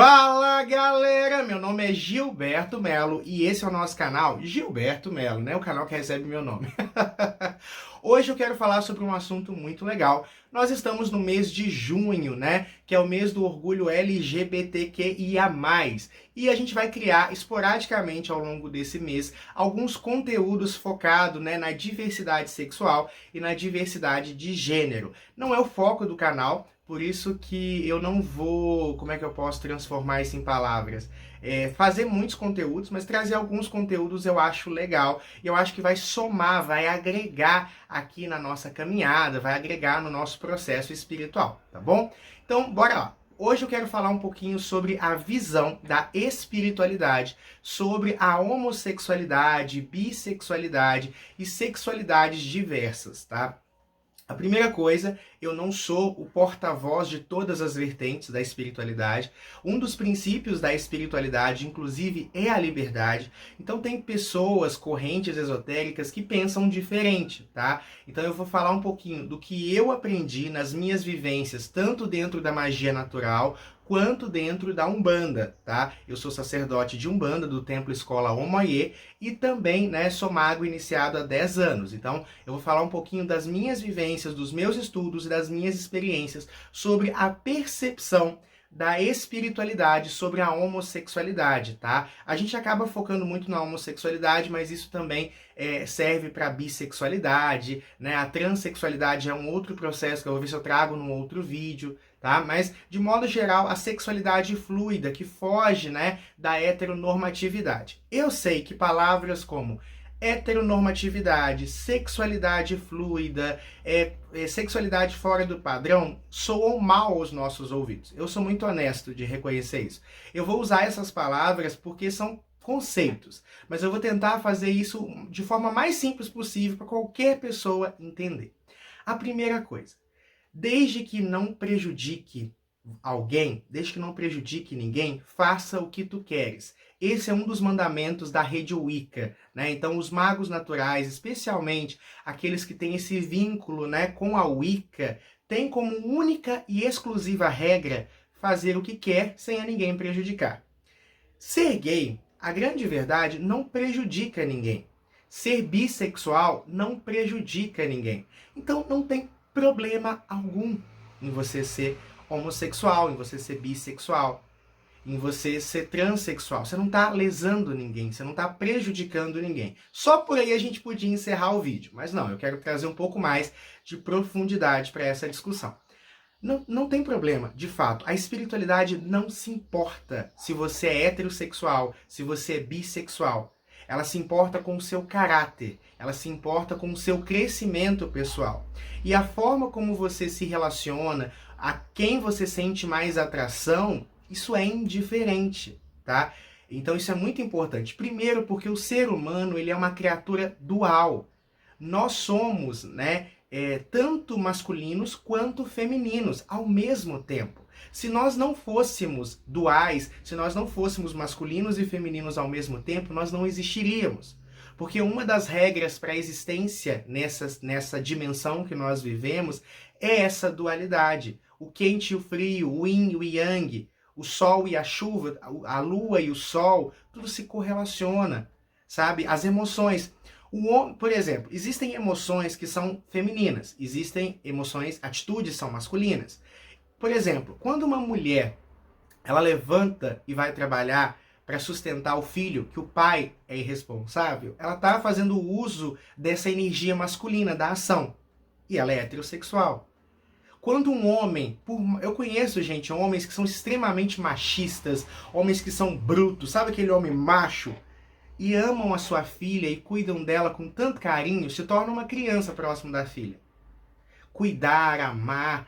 Fala galera, meu nome é Gilberto Melo e esse é o nosso canal Gilberto Melo, né? O canal que recebe meu nome. Hoje eu quero falar sobre um assunto muito legal. Nós estamos no mês de junho, né? Que é o mês do orgulho LGBTQIA+. E a gente vai criar esporadicamente ao longo desse mês alguns conteúdos focados, né, na diversidade sexual e na diversidade de gênero. Não é o foco do canal, por isso que eu não vou, como é que eu posso transformar isso em palavras? Fazer muitos conteúdos, mas trazer alguns conteúdos eu acho legal. E eu acho que vai somar, vai agregar aqui na nossa caminhada, vai agregar no nosso processo espiritual, tá bom? Então, bora lá. Hoje eu quero falar um pouquinho sobre a visão da espiritualidade, sobre a homossexualidade, bissexualidade e sexualidades diversas, tá? A primeira coisa, eu não sou o porta-voz de todas as vertentes da espiritualidade. Um dos princípios da espiritualidade, inclusive, é a liberdade. Então tem pessoas, correntes esotéricas que pensam diferente, tá? Então eu vou falar um pouquinho do que eu aprendi nas minhas vivências, tanto dentro da magia natural, quanto dentro da Umbanda, tá? Eu sou sacerdote de Umbanda, do Templo Escola Omoyê, e também, né, sou mago iniciado há 10 anos. Então, eu vou falar um pouquinho das minhas vivências, dos meus estudos e das minhas experiências sobre a percepção da espiritualidade sobre a homossexualidade, tá? A gente acaba focando muito na homossexualidade, mas isso também serve para bissexualidade, né? A transexualidade é um outro processo que eu vou ver se eu trago num outro vídeo, tá? Mas, de modo geral, a sexualidade fluida, que foge, né, da heteronormatividade. Eu sei que palavras como heteronormatividade, sexualidade fluida, sexualidade fora do padrão, soam mal aos nossos ouvidos. Eu sou muito honesto de reconhecer isso. Eu vou usar essas palavras porque são conceitos, mas eu vou tentar fazer isso de forma mais simples possível para qualquer pessoa entender. A primeira coisa, desde que não prejudique alguém, desde que não prejudique ninguém, faça o que tu queres. Esse é um dos mandamentos da rede Wicca, né? Então os magos naturais, especialmente aqueles que têm esse vínculo, né, com a Wicca, têm como única e exclusiva regra fazer o que quer sem a ninguém prejudicar. Ser gay, a grande verdade, não prejudica ninguém. Ser bissexual não prejudica ninguém. Então não tem problema algum em você ser homossexual, em você ser bissexual, em você ser transexual. Você não está lesando ninguém, você não está prejudicando ninguém. Só por aí a gente podia encerrar o vídeo, mas não, eu quero trazer um pouco mais de profundidade para essa discussão. Não tem problema, de fato. A espiritualidade não se importa se você é heterossexual, se você é bissexual. Ela se importa com o seu caráter, ela se importa com o seu crescimento pessoal. E a forma como você se relaciona, a quem você sente mais atração, isso é indiferente, tá? Então isso é muito importante. Primeiro porque o ser humano, ele é uma criatura dual. Nós somos, né, tanto masculinos quanto femininos ao mesmo tempo. Se nós não fôssemos duais, se nós não fôssemos masculinos e femininos ao mesmo tempo, nós não existiríamos. Porque uma das regras para a existência nessa dimensão que nós vivemos é essa dualidade. O quente e o frio, o yin e o yang, o sol e a chuva, a lua e o sol, tudo se correlaciona, sabe? As emoções. Por exemplo, existem emoções que são femininas, existem emoções, atitudes são masculinas. Por exemplo, quando uma mulher ela levanta e vai trabalhar para sustentar o filho, que o pai é irresponsável, ela está fazendo uso dessa energia masculina, da ação. E ela é heterossexual. Quando um homem, eu conheço, gente, homens que são extremamente machistas, homens que são brutos, sabe aquele homem macho? E amam a sua filha e cuidam dela com tanto carinho, se torna uma criança próximo da filha. Cuidar, amar,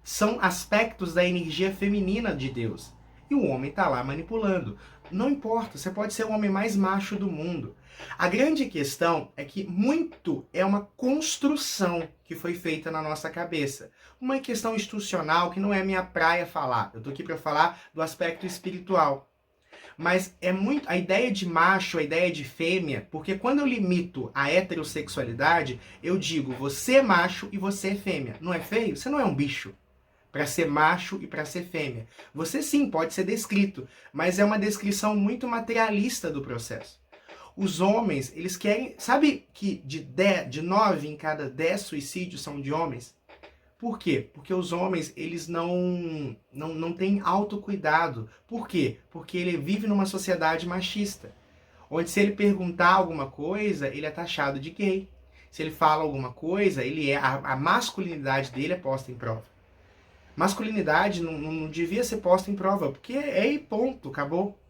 são aspectos da energia feminina de Deus. E o homem está lá manipulando. Não importa, você pode ser o homem mais macho do mundo. A grande questão é que muito é uma construção que foi feita na nossa cabeça. Uma questão institucional que não é minha praia falar. Eu estou aqui para falar do aspecto espiritual. Mas é muito a ideia de macho, a ideia de fêmea, porque quando eu limito a heterossexualidade, eu digo você é macho e você é fêmea. Não é feio? Você não é um bicho. para ser macho e para ser fêmea. Você sim pode ser descrito, mas é uma descrição muito materialista do processo. Os homens, eles querem... Sabe que de 9 em cada 10 suicídios são de homens? Por quê? Porque os homens, eles não têm autocuidado. Por quê? Porque ele vive numa sociedade machista, onde se ele perguntar alguma coisa, ele é taxado de gay. Se ele fala alguma coisa, a masculinidade dele é posta em prova. Masculinidade não devia ser posta em prova, porque é e ponto, acabou.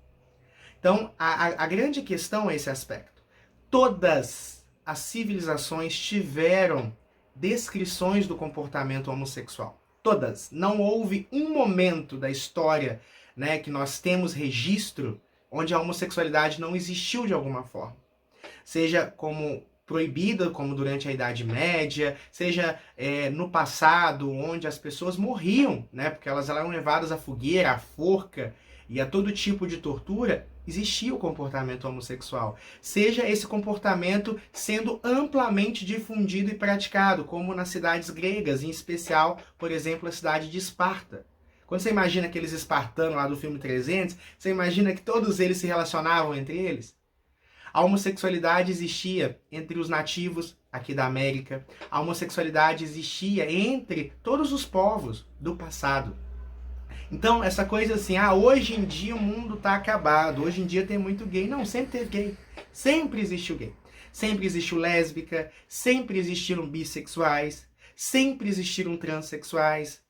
Então, a grande questão é esse aspecto. Todas as civilizações tiveram descrições do comportamento homossexual. Todas. Não houve um momento da história, né, que nós temos registro onde a homossexualidade não existiu de alguma forma. Seja como proibida, como durante a Idade Média, seja no passado, onde as pessoas morriam, né, porque elas eram levadas à fogueira, à forca e a todo tipo de tortura, existia o comportamento homossexual. Seja esse comportamento sendo amplamente difundido e praticado, como nas cidades gregas, em especial, por exemplo, a cidade de Esparta. Quando você imagina aqueles espartanos lá do filme 300, você imagina que todos eles se relacionavam entre eles? A homossexualidade existia entre os nativos aqui da América. A homossexualidade existia entre todos os povos do passado. Então, essa coisa assim, hoje em dia o mundo tá acabado, hoje em dia tem muito gay. Não, sempre teve gay. Sempre existiu gay. Sempre existiu lésbica, sempre existiram bissexuais, sempre existiram transexuais.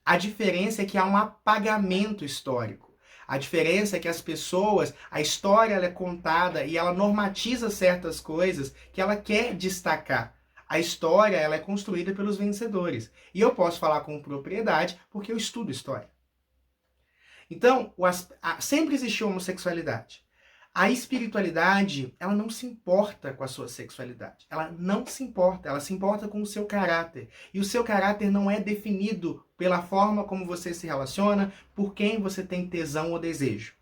A diferença é que há um apagamento histórico. A diferença é que as pessoas, a história ela é contada e ela normatiza certas coisas que ela quer destacar. A história ela é construída pelos vencedores. E eu posso falar com propriedade porque eu estudo história. Então, sempre existiu homossexualidade. A espiritualidade, ela não se importa com a sua sexualidade. Ela não se importa, ela se importa com o seu caráter. E o seu caráter não é definido pela forma como você se relaciona, por quem você tem tesão ou desejo.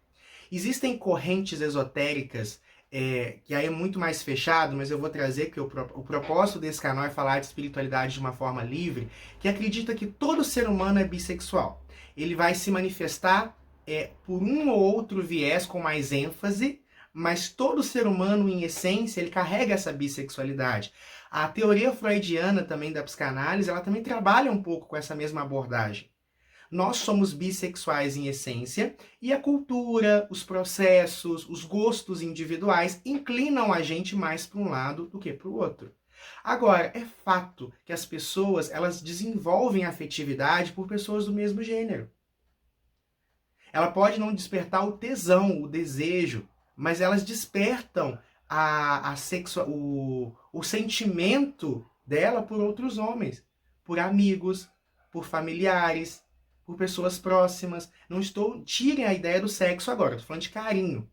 Existem correntes esotéricas, que aí é muito mais fechado, mas eu vou trazer que o propósito desse canal é falar de espiritualidade de uma forma livre, que acredita que todo ser humano é bissexual. Ele vai se manifestar por um ou outro viés com mais ênfase, mas todo ser humano, em essência, ele carrega essa bissexualidade. A teoria freudiana também da psicanálise, ela também trabalha um pouco com essa mesma abordagem. Nós somos bissexuais em essência e a cultura, os processos, os gostos individuais inclinam a gente mais para um lado do que para o outro. Agora, é fato que as pessoas elas desenvolvem afetividade por pessoas do mesmo gênero. Ela pode não despertar o tesão, o desejo, mas elas despertam o sentimento dela por outros homens, por amigos, por familiares, por pessoas próximas. Tirem a ideia do sexo agora, estou falando de carinho.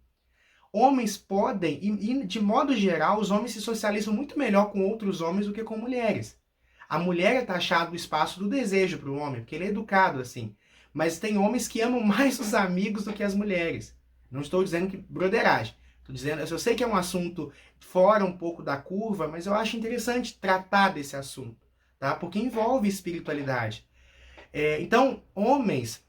Homens podem, e de modo geral, os homens se socializam muito melhor com outros homens do que com mulheres. A mulher é taxada do espaço do desejo para o homem, porque ele é educado assim. Mas tem homens que amam mais os amigos do que as mulheres. Não estou dizendo que broderagem. Estou dizendo, eu sei que é um assunto fora um pouco da curva, mas eu acho interessante tratar desse assunto, tá? Porque envolve espiritualidade. Então, homens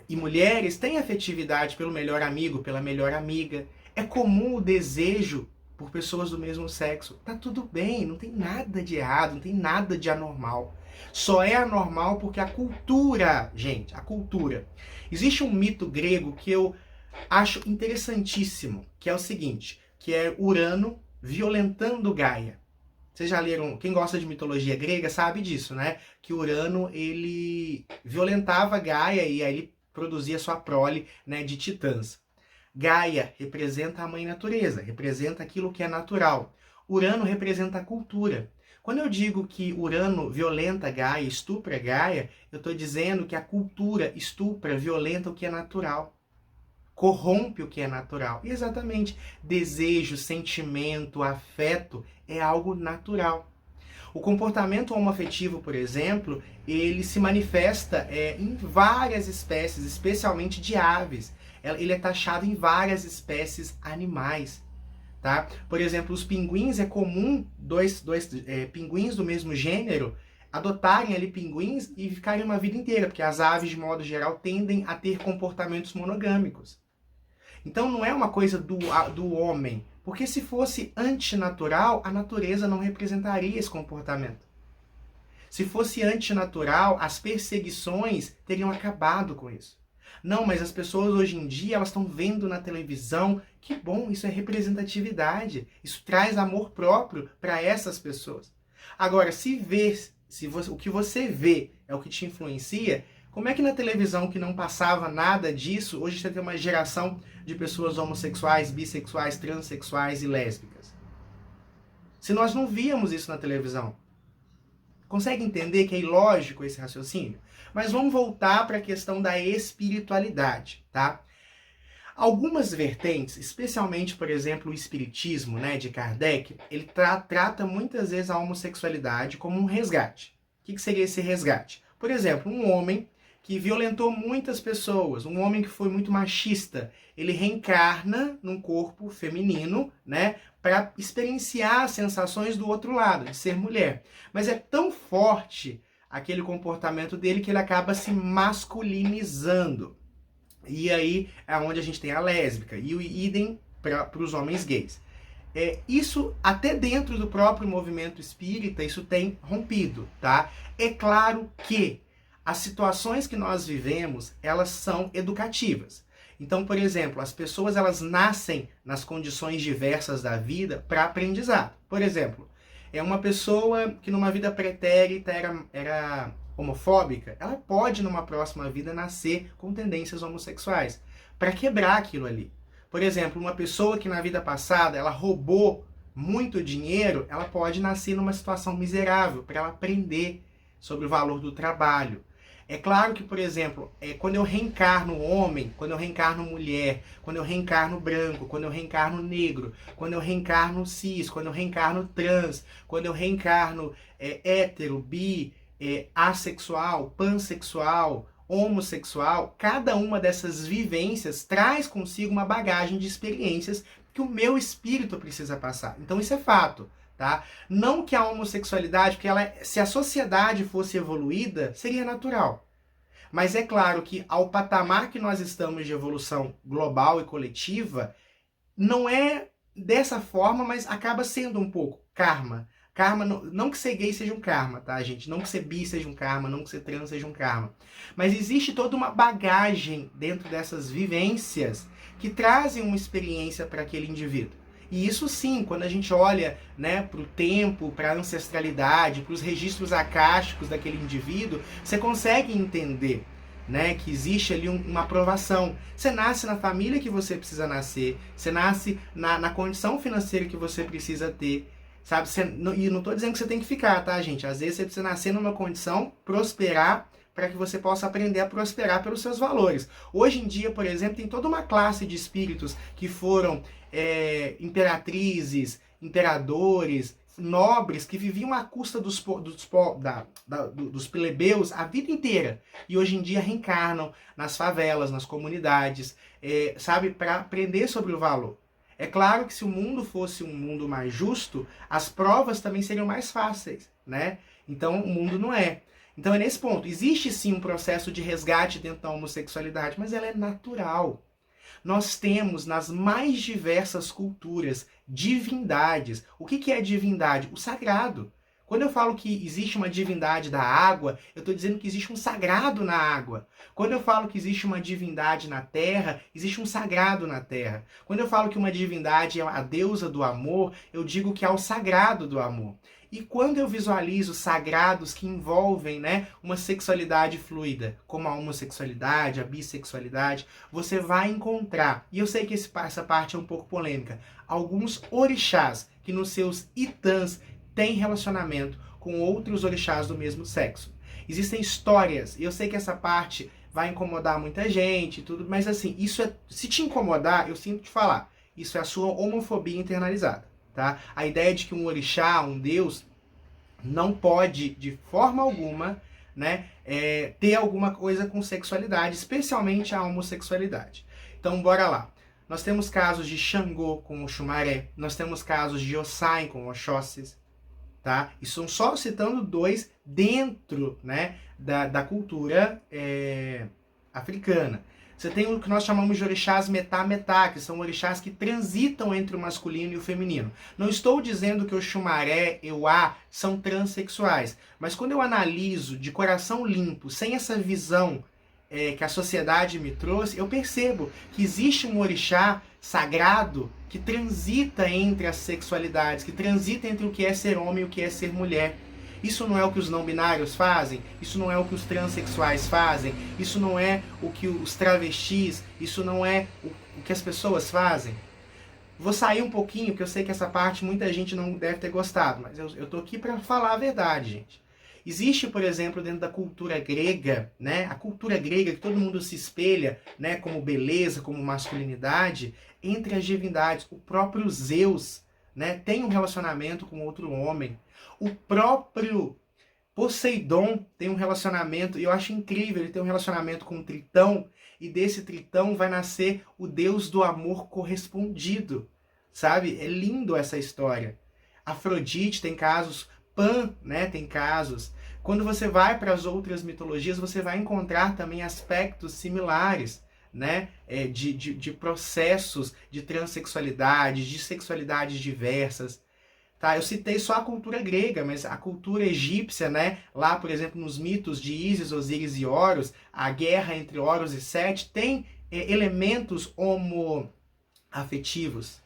e mulheres têm afetividade pelo melhor amigo, pela melhor amiga. É comum o desejo por pessoas do mesmo sexo. Tá tudo bem, não tem nada de errado, não tem nada de anormal. Só é anormal porque a cultura, gente, a cultura. Existe um mito grego que eu acho interessantíssimo, que é o seguinte, que é Urano violentando Gaia. Vocês já leram, quem gosta de mitologia grega sabe disso, né? Que Urano, ele violentava Gaia e aí ele produzia sua prole, né, de titãs. Gaia representa a mãe natureza, representa aquilo que é natural. Urano representa a cultura. Quando eu digo que Urano violenta Gaia, estupra Gaia, eu estou dizendo que a cultura estupra, violenta o que é natural. Corrompe o que é natural. E exatamente, desejo, sentimento, afeto é algo natural. O comportamento homoafetivo, por exemplo, ele se manifesta em várias espécies, especialmente de aves. Ele é taxado em várias espécies animais. Tá? Por exemplo, os pinguins, é comum dois pinguins do mesmo gênero adotarem ali pinguins e ficarem uma vida inteira, porque as aves, de modo geral, tendem a ter comportamentos monogâmicos. Então não é uma coisa do homem, porque se fosse antinatural, a natureza não representaria esse comportamento. Se fosse antinatural, as perseguições teriam acabado com isso. Não, mas as pessoas hoje em dia, elas estão vendo na televisão, que bom, isso é representatividade, isso traz amor próprio para essas pessoas. Agora, o que você vê é o que te influencia, como é que na televisão que não passava nada disso, hoje você tem uma geração de pessoas homossexuais, bissexuais, transexuais e lésbicas? Se nós não víamos isso na televisão. Consegue entender que é ilógico esse raciocínio? Mas vamos voltar para a questão da espiritualidade, tá? Algumas vertentes, especialmente, por exemplo, o espiritismo, né, de Kardec, ele trata muitas vezes a homossexualidade como um resgate. O que seria esse resgate? Por exemplo, um homem que violentou muitas pessoas, um homem que foi muito machista, ele reencarna num corpo feminino, né, para experienciar as sensações do outro lado, de ser mulher. Mas é tão forte aquele comportamento dele que ele acaba se masculinizando. E aí é onde a gente tem a lésbica, e o idem para os homens gays. Isso, até dentro do próprio movimento espírita, isso tem rompido, tá? É claro que as situações que nós vivemos, elas são educativas. Então, por exemplo, as pessoas, elas nascem nas condições diversas da vida para aprendizado. Por exemplo, é uma pessoa que numa vida pretérita era homofóbica, ela pode numa próxima vida nascer com tendências homossexuais, para quebrar aquilo ali. Por exemplo, uma pessoa que na vida passada ela roubou muito dinheiro, ela pode nascer numa situação miserável, para ela aprender sobre o valor do trabalho. É claro que, por exemplo, quando eu reencarno homem, quando eu reencarno mulher, quando eu reencarno branco, quando eu reencarno negro, quando eu reencarno cis, quando eu reencarno trans, quando eu reencarno hétero, bi, assexual, pansexual, homossexual, cada uma dessas vivências traz consigo uma bagagem de experiências que o meu espírito precisa passar. Então isso é fato. Tá? Não que a homossexualidade, porque se a sociedade fosse evoluída, seria natural. Mas é claro que ao patamar que nós estamos de evolução global e coletiva, não é dessa forma, mas acaba sendo um pouco karma. Karma, não que ser gay seja um karma, tá, gente? Não que ser bi seja um karma, não que ser trans seja um karma. Mas existe toda uma bagagem dentro dessas vivências que trazem uma experiência para aquele indivíduo. E isso sim, quando a gente olha, né, para o tempo, para a ancestralidade, para os registros acásticos daquele indivíduo, você consegue entender, né, que existe ali uma aprovação. Você nasce na família que você precisa nascer, você nasce na condição financeira que você precisa ter, sabe? E não estou dizendo que você tem que ficar, tá, gente? Às vezes você precisa nascer numa condição, prosperar, para que você possa aprender a prosperar pelos seus valores. Hoje em dia, por exemplo, tem toda uma classe de espíritos que foram imperatrizes, imperadores, nobres, que viviam à custa dos plebeus a vida inteira. E hoje em dia reencarnam nas favelas, nas comunidades, sabe, para aprender sobre o valor. É claro que se o mundo fosse um mundo mais justo, as provas também seriam mais fáceis, né? Então o mundo não é. Então é nesse ponto. Existe sim um processo de resgate dentro da homossexualidade, mas ela é natural. Nós temos nas mais diversas culturas divindades. O que é divindade? O sagrado. Quando eu falo que existe uma divindade da água, eu estou dizendo que existe um sagrado na água. Quando eu falo que existe uma divindade na terra, existe um sagrado na terra. Quando eu falo que uma divindade é a deusa do amor, eu digo que há o sagrado do amor. E quando eu visualizo sagrados que envolvem, né, uma sexualidade fluida, como a homossexualidade, a bissexualidade, você vai encontrar, e eu sei que essa parte é um pouco polêmica, alguns orixás que nos seus itãs têm relacionamento com outros orixás do mesmo sexo. Existem histórias, e eu sei que essa parte vai incomodar muita gente e tudo, mas assim, se te incomodar, eu sinto te falar, isso é a sua homofobia internalizada. Tá? A ideia de que um orixá, um deus, não pode, de forma alguma, né, ter alguma coisa com sexualidade, especialmente a homossexualidade. Então, bora lá. Nós temos casos de Xangô com o Xumaré, nós temos casos de Osai com Oxóssis, tá? E são só citando dois dentro, né, da cultura africana. Você tem o que nós chamamos de orixás metá-metá, que são orixás que transitam entre o masculino e o feminino. Não estou dizendo que o Xumaré e o A são transexuais, mas quando eu analiso de coração limpo, sem essa visão que a sociedade me trouxe, eu percebo que existe um orixá sagrado que transita entre as sexualidades, que transita entre o que é ser homem e o que é ser mulher. Isso não é o que os não binários fazem, isso não é o que os transexuais fazem, isso não é o que os travestis, isso não é o que as pessoas fazem. Vou sair um pouquinho, porque eu sei que essa parte muita gente não deve ter gostado, mas eu tô aqui para falar a verdade, gente. Existe, por exemplo, dentro da cultura grega, né, a cultura grega que todo mundo se espelha, né, como beleza, como masculinidade, entre as divindades. O próprio Zeus, né, tem um relacionamento com outro homem. O próprio Poseidon tem um relacionamento, e eu acho incrível, ele tem um relacionamento com o Tritão, e desse Tritão vai nascer o deus do amor correspondido, sabe? É lindo essa história. Afrodite tem casos, Pan, né, tem casos. Quando você vai para as outras mitologias, você vai encontrar também aspectos similares, né, de processos de transexualidade, de sexualidades diversas. Tá, eu citei só a cultura grega, mas a cultura egípcia, né, lá, por exemplo, nos mitos de Ísis, Osíris e Horus, a guerra entre Horus e Sete tem elementos homoafetivos,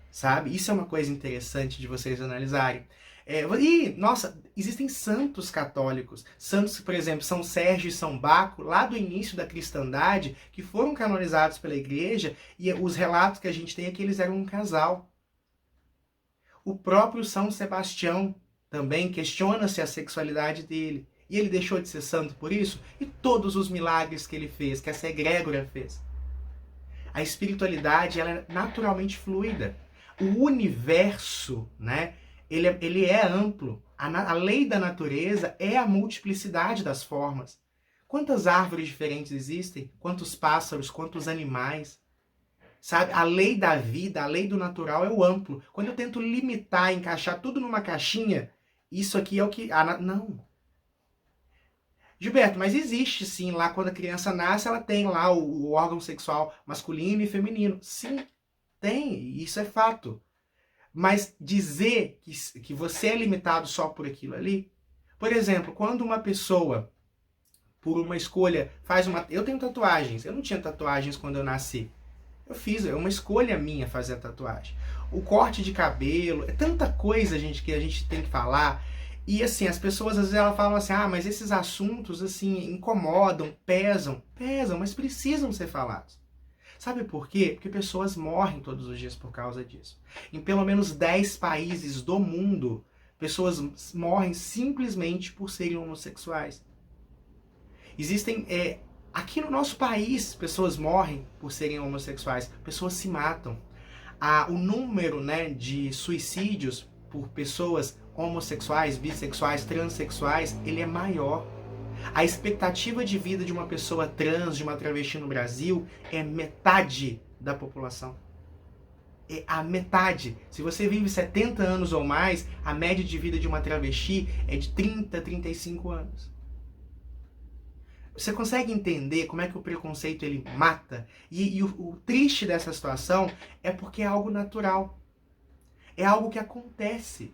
sabe? Isso é uma coisa interessante de vocês analisarem. E, nossa, existem santos católicos, santos, por exemplo, São Sérgio e São Baco, lá do início da cristandade, que foram canonizados pela igreja, e os relatos que a gente tem é que eles eram um casal. O próprio São Sebastião também questiona-se a sexualidade dele. E ele deixou de ser santo por isso? E todos os milagres que ele fez, que essa egrégora fez. A espiritualidade, ela é naturalmente fluida. O universo, né, ele é amplo. A lei da natureza é a multiplicidade das formas. Quantas árvores diferentes existem? Quantos pássaros? Quantos animais? Sabe? A lei da vida, a lei do natural é o amplo. Quando eu tento limitar, encaixar tudo numa caixinha, isso aqui é o que... não. Gilberto, mas existe sim, lá quando a criança nasce, ela tem lá o órgão sexual masculino e feminino. Sim, tem, isso é fato. Mas dizer que você é limitado só por aquilo ali... Por exemplo, quando uma pessoa, por uma escolha, faz uma... Eu tenho tatuagens, eu não tinha tatuagens quando eu nasci. Eu fiz, é uma escolha minha fazer a tatuagem. O corte de cabelo, é tanta coisa, gente, que a gente tem que falar. E assim, as pessoas às vezes elas falam assim, mas esses assuntos assim incomodam, pesam, mas precisam ser falados. Sabe por quê? Porque pessoas morrem todos os dias por causa disso. Em pelo menos 10 países do mundo, pessoas morrem simplesmente por serem homossexuais. Existem... Aqui no nosso país, pessoas morrem por serem homossexuais, pessoas se matam. O número, né, de suicídios por pessoas homossexuais, bissexuais, transexuais, ele é maior. A expectativa de vida de uma pessoa trans, de uma travesti no Brasil, é metade da população. É a metade. Se você vive 70 anos ou mais, a média de vida de uma travesti é de 30, 35 anos. Você consegue entender como é que o preconceito ele mata? E o triste dessa situação é porque é algo natural. É algo que acontece,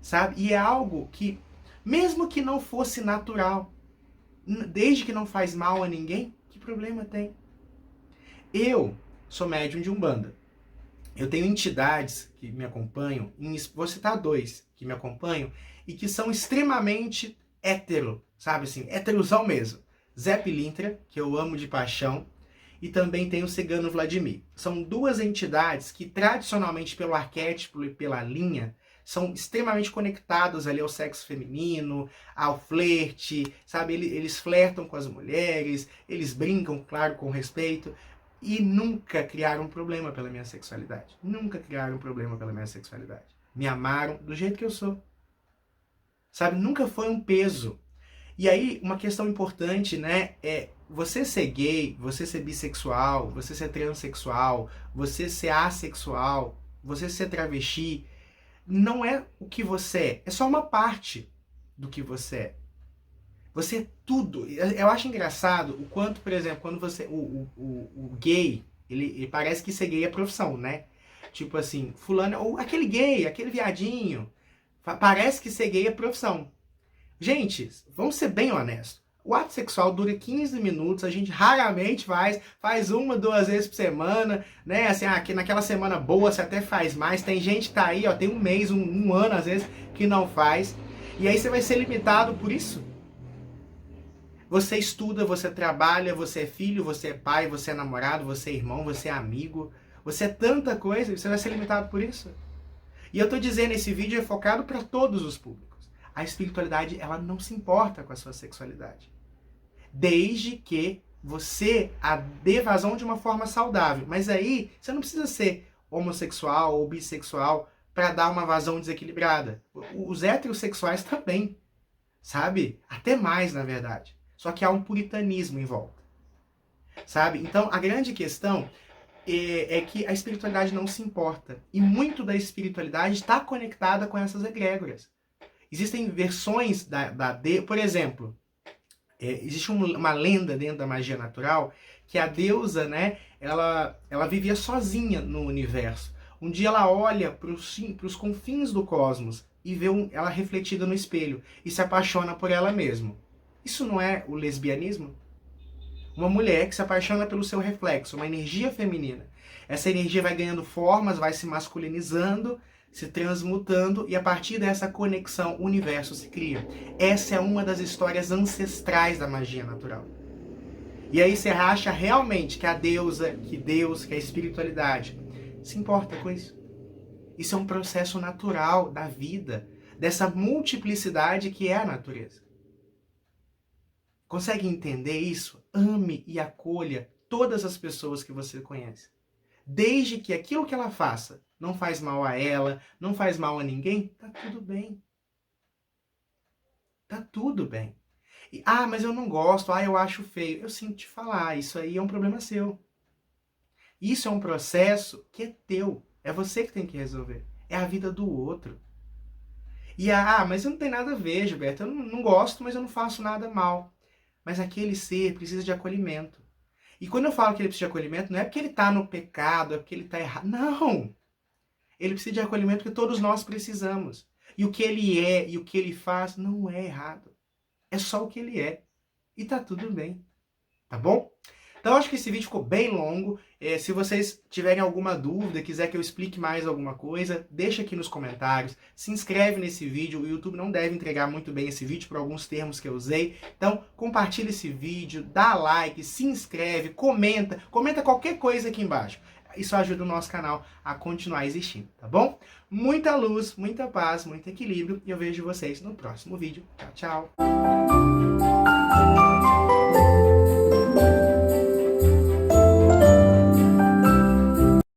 sabe? E é algo que, mesmo que não fosse natural, desde que não faz mal a ninguém, que problema tem? Eu sou médium de Umbanda. Eu tenho entidades que me acompanham, vou citar 2 que me acompanham, e que são extremamente hétero, sabe assim, héterosão mesmo. Zé Pilintra, que eu amo de paixão, e também tem o Cigano Vladimir. São 2 entidades que tradicionalmente pelo arquétipo e pela linha são extremamente conectados ali ao sexo feminino, ao flerte, sabe? Eles flertam com as mulheres, eles brincam, claro, com respeito, e nunca criaram problema pela minha sexualidade. Nunca criaram problema pela minha sexualidade. Me amaram do jeito que eu sou. Sabe? Nunca foi um peso. E aí, uma questão importante, né, é você ser gay, você ser bissexual, você ser transexual, você ser assexual, você ser travesti, não é o que você é só uma parte do que você é. Você é tudo. Eu acho engraçado o quanto, por exemplo, quando você. O gay, ele parece que ser gay é profissão, né? Tipo assim, fulano, ou aquele gay, aquele viadinho. Parece que ser gay é profissão. Gente, vamos ser bem honestos. O ato sexual dura 15 minutos, a gente raramente faz 1, 2 vezes por semana, né? Assim, aqui naquela semana boa você até faz mais. Tem gente que tá aí, ó, tem um mês, um ano às vezes, que não faz. E aí você vai ser limitado por isso? Você estuda, você trabalha, você é filho, você é pai, você é namorado, você é irmão, você é amigo. Você é tanta coisa e você vai ser limitado por isso? E eu tô dizendo, esse vídeo é focado para todos os públicos. A espiritualidade, ela não se importa com a sua sexualidade. Desde que você a dê vazão de uma forma saudável. Mas aí, você não precisa ser homossexual ou bissexual para dar uma vazão desequilibrada. Os heterossexuais também, sabe? Até mais, na verdade. Só que há um puritanismo em volta, sabe? Então, a grande questão é que a espiritualidade não se importa. E muito da espiritualidade está conectada com essas egrégoras. Existem versões por exemplo, existe uma lenda dentro da magia natural que a deusa, né, ela vivia sozinha no universo. Um dia ela olha para os confins do cosmos e vê ela refletida no espelho e se apaixona por ela mesma. Isso não é o lesbianismo? Uma mulher que se apaixona pelo seu reflexo, uma energia feminina. Essa energia vai ganhando formas, vai se masculinizando, se transmutando, e a partir dessa conexão o universo se cria. Essa é uma das histórias ancestrais da magia natural. E aí você acha realmente que a deusa, que Deus, que a espiritualidade se importa com isso? Isso é um processo natural da vida, dessa multiplicidade que é a natureza. Consegue entender isso? Ame e acolha todas as pessoas que você conhece. Desde que aquilo que ela faça não faz mal a ela, não faz mal a ninguém, tá tudo bem. Tá tudo bem. Mas eu não gosto, eu acho feio. Eu sinto te falar, isso aí é um problema seu. Isso é um processo que é teu. É você que tem que resolver. É a vida do outro. Mas eu não tenho nada a ver, Gilberto. Eu não gosto, mas eu não faço nada mal. Mas aquele ser precisa de acolhimento. E quando eu falo que ele precisa de acolhimento, não é porque ele está no pecado, é porque ele está errado. Não! Ele precisa de acolhimento porque todos nós precisamos. E o que ele é e o que ele faz não é errado. É só o que ele é. E tá tudo bem. Tá bom? Então acho que esse vídeo ficou bem longo. Se vocês tiverem alguma dúvida, quiser que eu explique mais alguma coisa, deixa aqui nos comentários. Se inscreve nesse vídeo. O YouTube não deve entregar muito bem esse vídeo por alguns termos que eu usei. Então compartilha esse vídeo, dá like, se inscreve, comenta qualquer coisa aqui embaixo. Isso ajuda o nosso canal a continuar existindo, tá bom? Muita luz, muita paz, muito equilíbrio. E eu vejo vocês no próximo vídeo. Tchau, tchau!